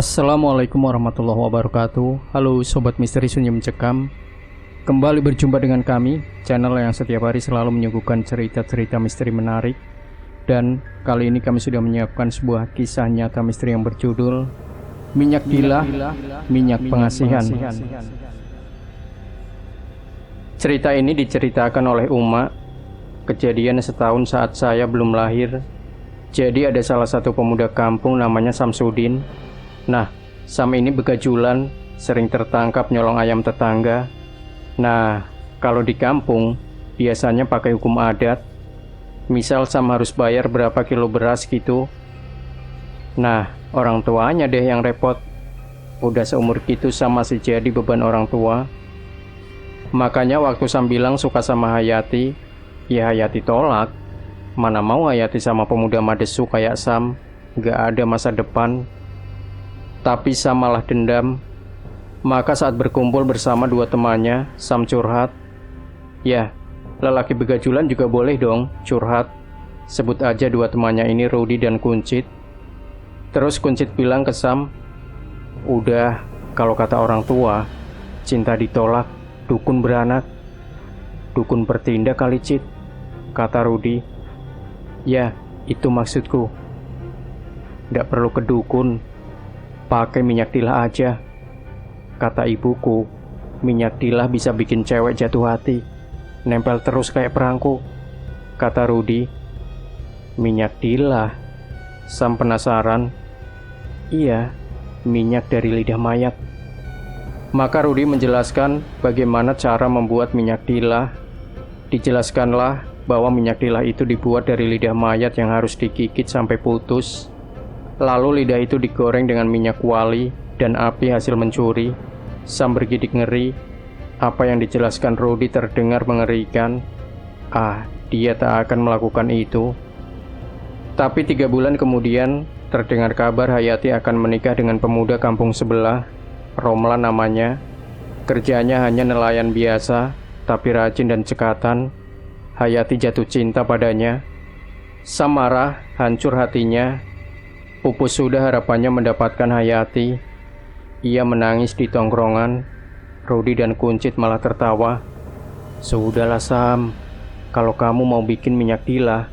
Assalamualaikum warahmatullahi wabarakatuh. Halo Sobat Misteri Sunyi Mencekam. Kembali berjumpa dengan kami, channel yang setiap hari selalu menyuguhkan cerita-cerita misteri menarik. Dan kali ini kami sudah menyiapkan sebuah kisah nyata misteri yang berjudul Minyak Dilah, Minyak Pengasihan. Cerita ini diceritakan oleh Uma. Kejadian setahun saat saya belum lahir. Jadi ada salah satu pemuda kampung namanya Samsudin. Nah, Sam ini begajulan, sering tertangkap nyolong ayam tetangga. Nah, kalau di kampung, biasanya pakai hukum adat. Misal Sam harus bayar berapa kilo beras gitu. Nah, orang tuanya deh yang repot. Udah seumur gitu Sam masih jadi beban orang tua. Makanya waktu Sam bilang suka sama Hayati, ya Hayati tolak. Mana mau Hayati sama pemuda madesu kayak Sam, gak ada masa depan. Tapi Sam malah dendam. Maka saat berkumpul bersama dua temannya, Sam curhat. Ya, lelaki begajulan juga boleh dong curhat. Sebut aja dua temannya ini, Rudy dan Kuncit. Terus Kuncit bilang ke Sam, udah, kalau kata orang tua, cinta ditolak, dukun beranak. Dukun bertindak kali Cit, kata Rudy. Ya, itu maksudku. Nggak perlu ke dukun, pakai minyak dilah aja. Kata ibuku, minyak dilah bisa bikin cewek jatuh hati, nempel terus kayak perangko. Kata Rudy. Minyak dilah? Sam penasaran. Iya, minyak dari lidah mayat. Maka Rudy menjelaskan bagaimana cara membuat minyak dilah. Dijelaskanlah bahwa minyak dilah itu dibuat dari lidah mayat yang harus digigit sampai putus. Lalu lidah itu digoreng dengan minyak wali dan api hasil mencuri. Sam bergidik ngeri. Apa yang dijelaskan Rudy terdengar mengerikan. Dia tak akan melakukan itu. Tapi 3 bulan kemudian terdengar kabar Hayati akan menikah dengan pemuda kampung sebelah, Romlan namanya. Kerjanya hanya nelayan biasa, tapi rajin dan cekatan. Hayati jatuh cinta padanya. Sam marah, hancur hatinya. Pupus sudah harapannya mendapatkan Hayati. Ia menangis di tongkrongan. Rudy dan Kuncit malah tertawa. Sudahlah Sam, kalau kamu mau bikin minyak dilah,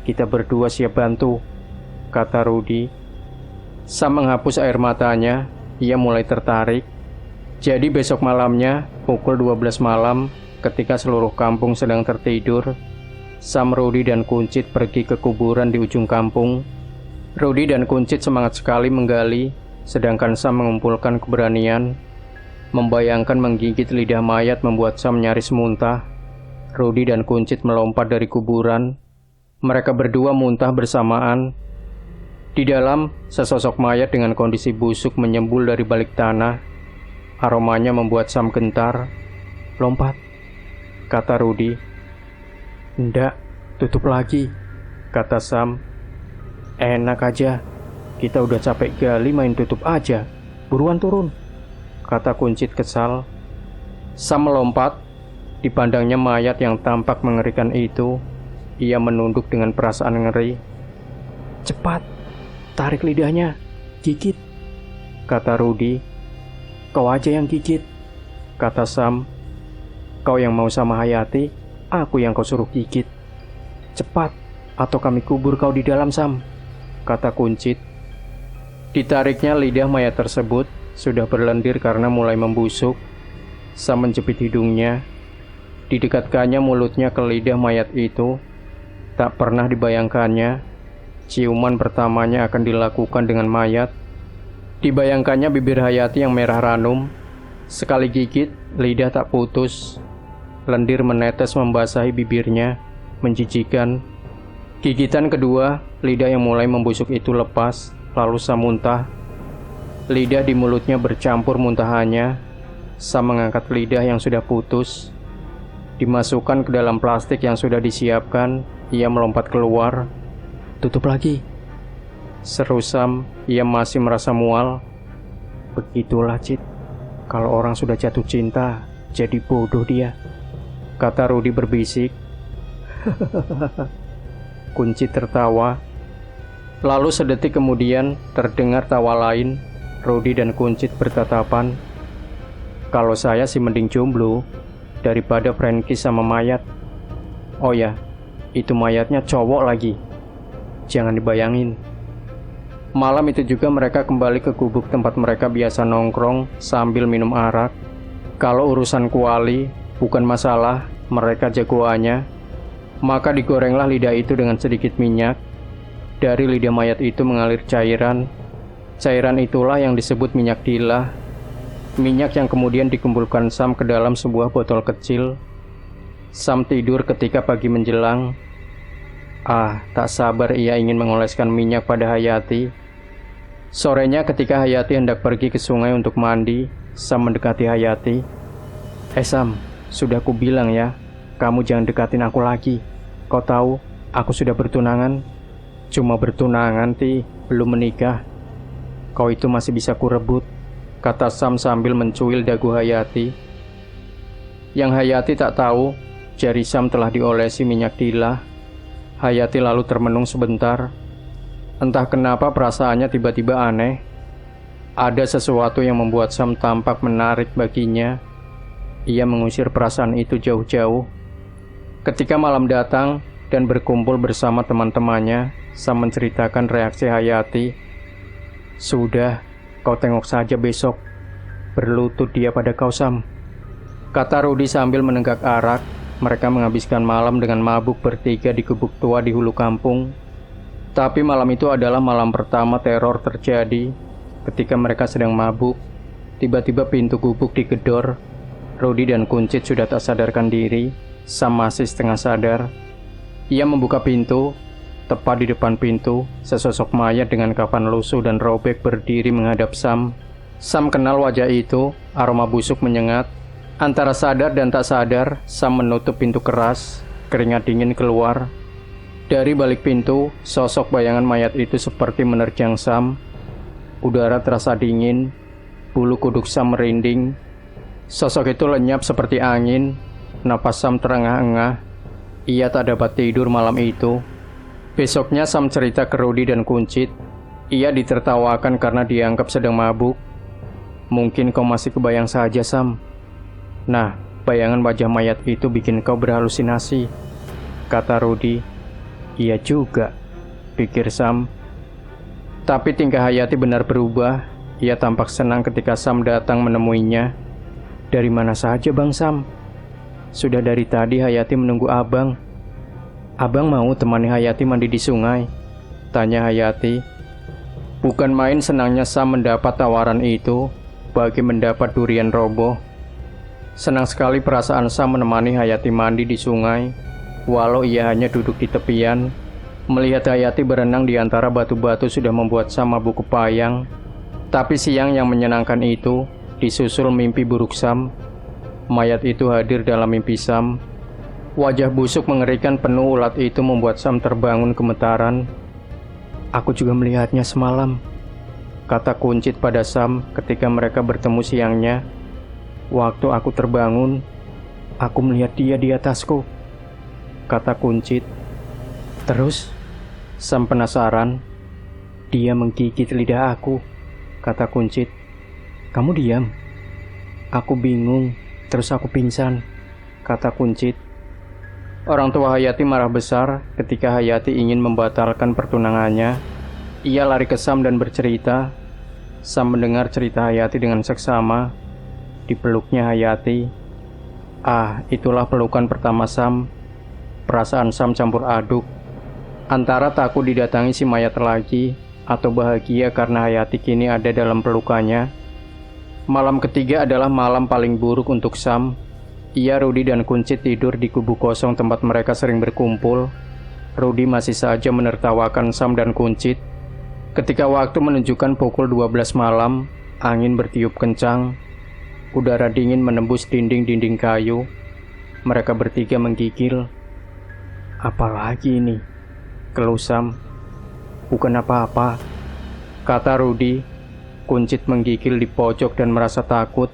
kita berdua siap bantu, kata Rudy. Sam menghapus air matanya. Ia mulai tertarik. Jadi besok malamnya, pukul 12 malam, ketika seluruh kampung sedang tertidur, Sam, Rudy dan Kuncit pergi ke kuburan di ujung kampung. Rudy dan Kuncit semangat sekali menggali, sedangkan Sam mengumpulkan keberanian. Membayangkan menggigit lidah mayat membuat Sam nyaris muntah. Rudy dan Kuncit melompat dari kuburan. Mereka berdua muntah bersamaan. Di dalam, sesosok mayat dengan kondisi busuk menyembul dari balik tanah. Aromanya membuat Sam gentar. Lompat, kata Rudy. Ndak, tutup lagi, kata Sam. Enak aja, kita udah capek gali main tutup aja. Buruan turun, kata Kuncit kesal. Sam melompat. Dipandangnya mayat yang tampak mengerikan itu. Ia menunduk dengan perasaan ngeri. Cepat, tarik lidahnya, gigit, kata Rudy. Kau aja yang gigit, kata Sam. Kau yang mau sama Hayati, aku yang kau suruh gigit. Cepat, atau kami kubur kau di dalam Sam, kata Kuncit. Ditariknya lidah mayat tersebut sudah berlendir karena mulai membusuk. Sam menjepit hidungnya. Didekatkannya mulutnya ke lidah mayat itu. Tak pernah dibayangkannya ciuman pertamanya akan dilakukan dengan mayat. Dibayangkannya bibir Hayati yang merah ranum. Sekali gigit, lidah tak putus. Lendir menetes membasahi bibirnya, menjijikan. Gigitan kedua, lidah yang mulai membusuk itu lepas, lalu Sam muntah. Lidah di mulutnya bercampur muntahannya. Sam mengangkat lidah yang sudah putus. Dimasukkan ke dalam plastik yang sudah disiapkan. Ia melompat keluar. Tutup lagi, seru Sam. Ia masih merasa mual. Begitulah Cit, kalau orang sudah jatuh cinta, jadi bodoh dia, kata Rudy berbisik. Kuncit tertawa. Lalu sedetik kemudian terdengar tawa lain. Rudy dan Kuncit bertatapan. Kalau saya sih mending jomblo daripada friend kiss sama mayat. Oh ya, itu mayatnya cowok lagi. Jangan dibayangin. Malam itu juga mereka kembali ke gubuk tempat mereka biasa nongkrong sambil minum arak. Kalau urusan kuali bukan masalah, mereka jagoannya. Maka digorenglah lidah itu dengan sedikit minyak. Dari lidah mayat itu mengalir cairan. Cairan itulah yang disebut minyak dilah. Minyak yang kemudian dikumpulkan Sam ke dalam sebuah botol kecil. Sam tidur ketika pagi menjelang. Tak sabar ia ingin mengoleskan minyak pada Hayati. Sorenya ketika Hayati hendak pergi ke sungai untuk mandi, Sam mendekati Hayati. Sam, sudah ku bilang ya, kamu jangan dekatin aku lagi. Kau tahu, aku sudah bertunangan. Cuma bertunangan, belum menikah. Kau itu masih bisa kurebut, kata Sam sambil mencuil dagu Hayati. Yang Hayati tak tahu, jari Sam telah diolesi minyak dilah. Hayati lalu termenung sebentar. Entah kenapa perasaannya tiba-tiba aneh. Ada sesuatu yang membuat Sam tampak menarik baginya. Ia mengusir perasaan itu jauh-jauh. Ketika malam datang dan berkumpul bersama teman-temannya, Sam menceritakan reaksi Hayati. Sudah, kau tengok saja besok. Berlutut dia pada kau, Sam, kata Rudy sambil menenggak arak. Mereka menghabiskan malam dengan mabuk bertiga di gubuk tua di hulu kampung. Tapi malam itu adalah malam pertama teror terjadi. Ketika mereka sedang mabuk, tiba-tiba pintu gubuk digedor. Rudy dan Kuncit sudah tak sadarkan diri. Sam masih setengah sadar. Ia membuka pintu. Tepat di depan pintu, sesosok mayat dengan kafan lusuh dan robek berdiri menghadap Sam. Sam kenal wajah itu, aroma busuk menyengat. Antara sadar dan tak sadar, Sam menutup pintu keras. Keringat dingin keluar. Dari balik pintu, sosok bayangan mayat itu seperti menerjang Sam. Udara terasa dingin. Bulu kuduk Sam merinding. Sosok itu lenyap seperti angin. Napas Sam terengah-engah. Ia tak dapat tidur malam itu. Besoknya Sam cerita ke Rudy dan Kuncit. Ia ditertawakan karena dianggap sedang mabuk. Mungkin kau masih kebayang saja, Sam. Nah, bayangan wajah mayat itu bikin kau berhalusinasi, kata Rudy. Iya juga, pikir Sam. Tapi tingkah Hayati benar berubah. Ia tampak senang ketika Sam datang menemuinya. Dari mana saja, Bang Sam? Sudah dari tadi Hayati menunggu abang. Abang mau temani Hayati mandi di sungai? Tanya Hayati. Bukan main senangnya Sam mendapat tawaran itu, bagi mendapat durian roboh. Senang sekali perasaan Sam menemani Hayati mandi di sungai, walau ia hanya duduk di tepian. Melihat Hayati berenang di antara batu-batu sudah membuat Sam mabuk kepayang. Tapi siang yang menyenangkan itu disusul mimpi buruk Sam. Mayat itu hadir dalam mimpi Sam. Wajah busuk mengerikan penuh ulat itu membuat Sam terbangun gemetaran. Aku juga melihatnya semalam, kata Kuncit pada Sam ketika mereka bertemu siangnya. Waktu aku terbangun, aku melihat dia di atasku, kata Kuncit. Terus, Sam penasaran. Dia menggigit lidah aku, kata Kuncit. Kamu diam? Aku bingung, terus aku pingsan, kata Kuncit. Orang tua Hayati marah besar ketika Hayati ingin membatalkan pertunangannya. Ia lari ke Sam dan bercerita. Sam mendengar cerita Hayati dengan seksama. Dipeluknya Hayati. Itulah pelukan pertama Sam. Perasaan Sam campur aduk. Antara takut didatangi si mayat lagi, atau bahagia karena Hayati kini ada dalam pelukannya. Malam ketiga adalah malam paling buruk untuk Sam. Ia, Rudy, dan Kuncit tidur di gubuk kosong tempat mereka sering berkumpul. Rudy masih saja menertawakan Sam dan Kuncit. Ketika waktu menunjukkan pukul 12 malam, angin bertiup kencang. Udara dingin menembus dinding-dinding kayu. Mereka bertiga menggigil. Apalagi ini? Keluh Sam. Bukan apa-apa, kata Rudy. Kuncit menggigil di pojok dan merasa takut.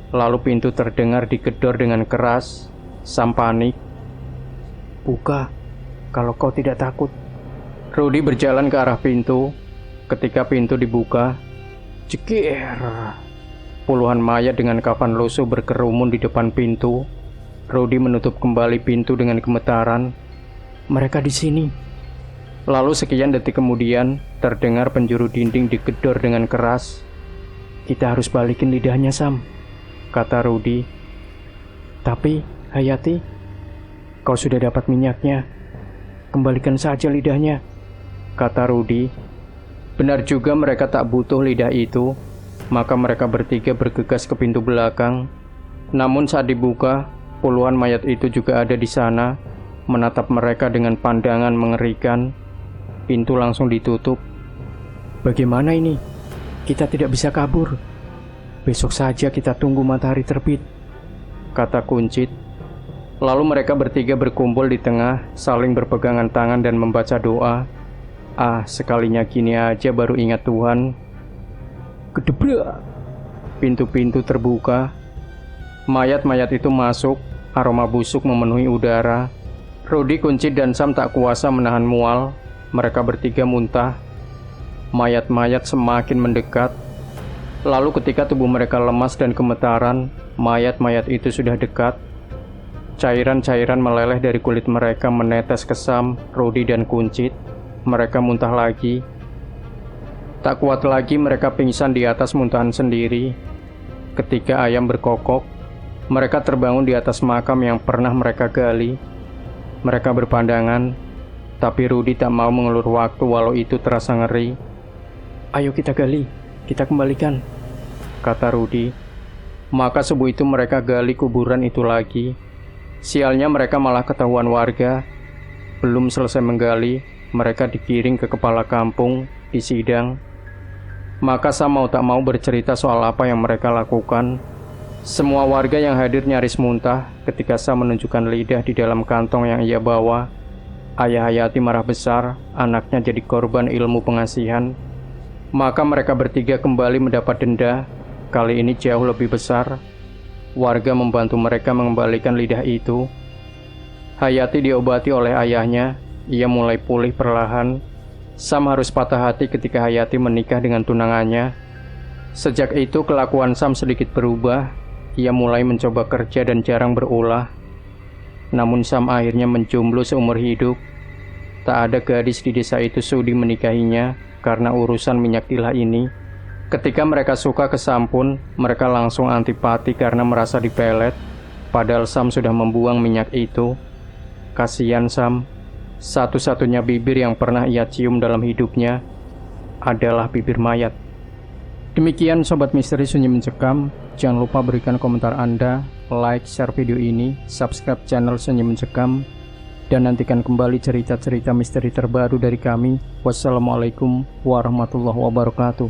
Lalu pintu terdengar digedor dengan keras. Sam panik. Buka, kalau kau tidak takut. Rudy berjalan ke arah pintu. Ketika pintu dibuka, Cekir. Puluhan mayat dengan kafan lusuh berkerumun di depan pintu. Rudy menutup kembali pintu dengan gemetaran. Mereka di sini. Lalu sekian detik kemudian, terdengar penjuru dinding digedor dengan keras. Kita harus balikin lidahnya, Sam, kata Rudy. Tapi, Hayati, kau sudah dapat minyaknya. Kembalikan saja lidahnya, kata Rudy. Benar juga mereka tak butuh lidah itu, maka mereka bertiga bergegas ke pintu belakang. Namun saat dibuka, puluhan mayat itu juga ada di sana, menatap mereka dengan pandangan mengerikan. Pintu langsung ditutup. Bagaimana ini? Kita tidak bisa kabur. Besok saja kita tunggu matahari terbit, kata Kuncit. Lalu mereka bertiga berkumpul di tengah, saling berpegangan tangan dan membaca doa. Sekalinya gini aja baru ingat Tuhan. Gedebrak. Pintu-pintu terbuka. Mayat-mayat itu masuk, aroma busuk memenuhi udara. Rudy, Kuncit, dan Sam tak kuasa menahan mual. Mereka bertiga muntah. Mayat-mayat semakin mendekat. Lalu ketika tubuh mereka lemas dan gemetaran, mayat-mayat itu sudah dekat. Cairan-cairan meleleh dari kulit mereka menetes ke Sam, Rudy, dan Kuncit. Mereka muntah lagi. Tak kuat lagi mereka pingsan di atas muntahan sendiri. Ketika ayam berkokok, mereka terbangun di atas makam yang pernah mereka gali. Mereka berpandangan, tapi Rudy tak mau mengulur waktu walau itu terasa ngeri. Ayo kita gali, kita kembalikan, kata Rudy. Maka subuh itu mereka gali kuburan itu lagi. Sialnya mereka malah ketahuan warga. Belum selesai menggali, mereka digiring ke kepala kampung, disidang. Maka Sam mau tak mau bercerita soal apa yang mereka lakukan. Semua warga yang hadir nyaris muntah ketika Sam menunjukkan lidah di dalam kantong yang ia bawa. Ayah Hayati marah besar, anaknya jadi korban ilmu pengasihan. Maka mereka bertiga kembali mendapat denda, kali ini jauh lebih besar. Warga membantu mereka mengembalikan lidah itu. Hayati diobati oleh ayahnya. Ia mulai pulih perlahan. Sam harus patah hati ketika Hayati menikah dengan tunangannya. Sejak itu kelakuan Sam sedikit berubah. Ia mulai mencoba kerja dan jarang berulah. Namun Sam akhirnya menjomblo seumur hidup. Tak ada gadis di desa itu sudi menikahinya karena urusan minyak tilah ini. Ketika mereka suka ke Sam pun, mereka langsung antipati karena merasa dipelet. Padahal Sam sudah membuang minyak itu. Kasihan Sam. Satu-satunya bibir yang pernah ia cium dalam hidupnya adalah bibir mayat. Demikian Sobat Misteri Sunyi Mencekam. Jangan lupa berikan komentar Anda, like, share video ini, subscribe channel Sunyi Mencekam, dan nantikan kembali cerita-cerita misteri terbaru dari kami. Wassalamualaikum warahmatullahi wabarakatuh.